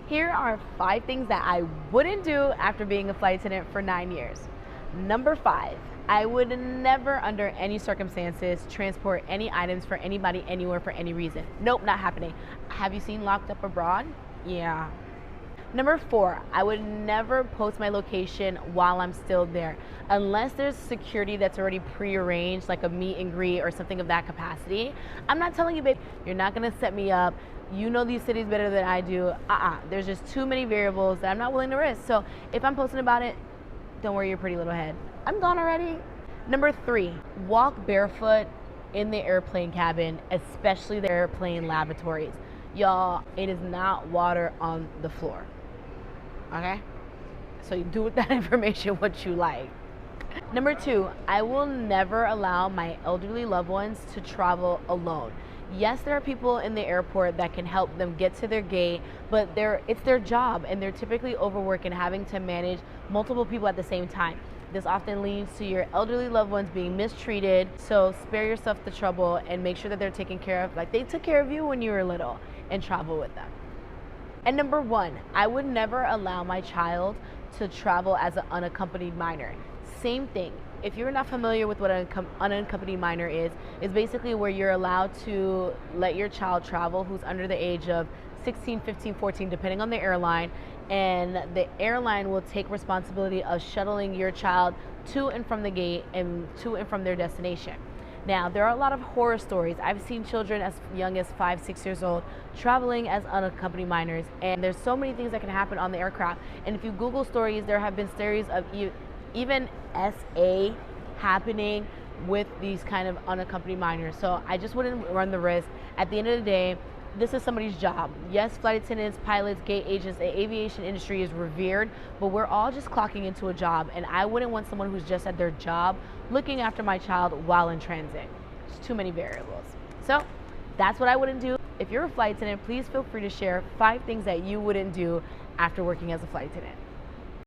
Here are 5 things that I wouldn't do after being a flight attendant for 9 years. Number 5, I would never, under any circumstances, transport any items for anybody anywhere for any reason. Nope, not happening. Have you seen Locked Up Abroad? Yeah. Number 4, I would never post my location while I'm still there. Unless there's security that's already prearranged, like a meet and greet or something of that capacity. I'm not telling you, babe, you're not gonna set me up. You know these cities better than I do. There's just too many variables that I'm not willing to risk. So if I'm posting about it, don't worry your pretty little head. I'm gone already. Number 3, walk barefoot in the airplane cabin, especially the airplane lavatories. Y'all, it is not water on the floor. Okay? So you do with that information what you like. Number 2, I will never allow my elderly loved ones to travel alone. Yes, there are people in the airport that can help them get to their gate, but it's their job and they're typically overworked and having to manage multiple people at the same time. This often leads to your elderly loved ones being mistreated, so spare yourself the trouble and make sure that they're taken care of like they took care of you when you were little, and travel with them. And number 1, I would never allow my child to travel as an unaccompanied minor. Same thing. If you're not familiar with what an unaccompanied minor is basically where you're allowed to let your child travel who's under the age of 16, 15, 14, depending on the airline, and the airline will take responsibility of shuttling your child to and from the gate and to and from their destination. Now, there are a lot of horror stories. I've seen children as young as 5, 6 years old traveling as unaccompanied minors, and there's so many things that can happen on the aircraft. And if you Google stories, there have been stories of even SA happening with these kind of unaccompanied minors. So I just wouldn't run the risk. At the end of the day, this is somebody's job. Yes, flight attendants, pilots, gate agents, the aviation industry is revered, but we're all just clocking into a job, and I wouldn't want someone who's just at their job looking after my child while in transit. It's too many variables. So that's what I wouldn't do. If you're a flight attendant, please feel free to share 5 things that you wouldn't do after working as a flight attendant.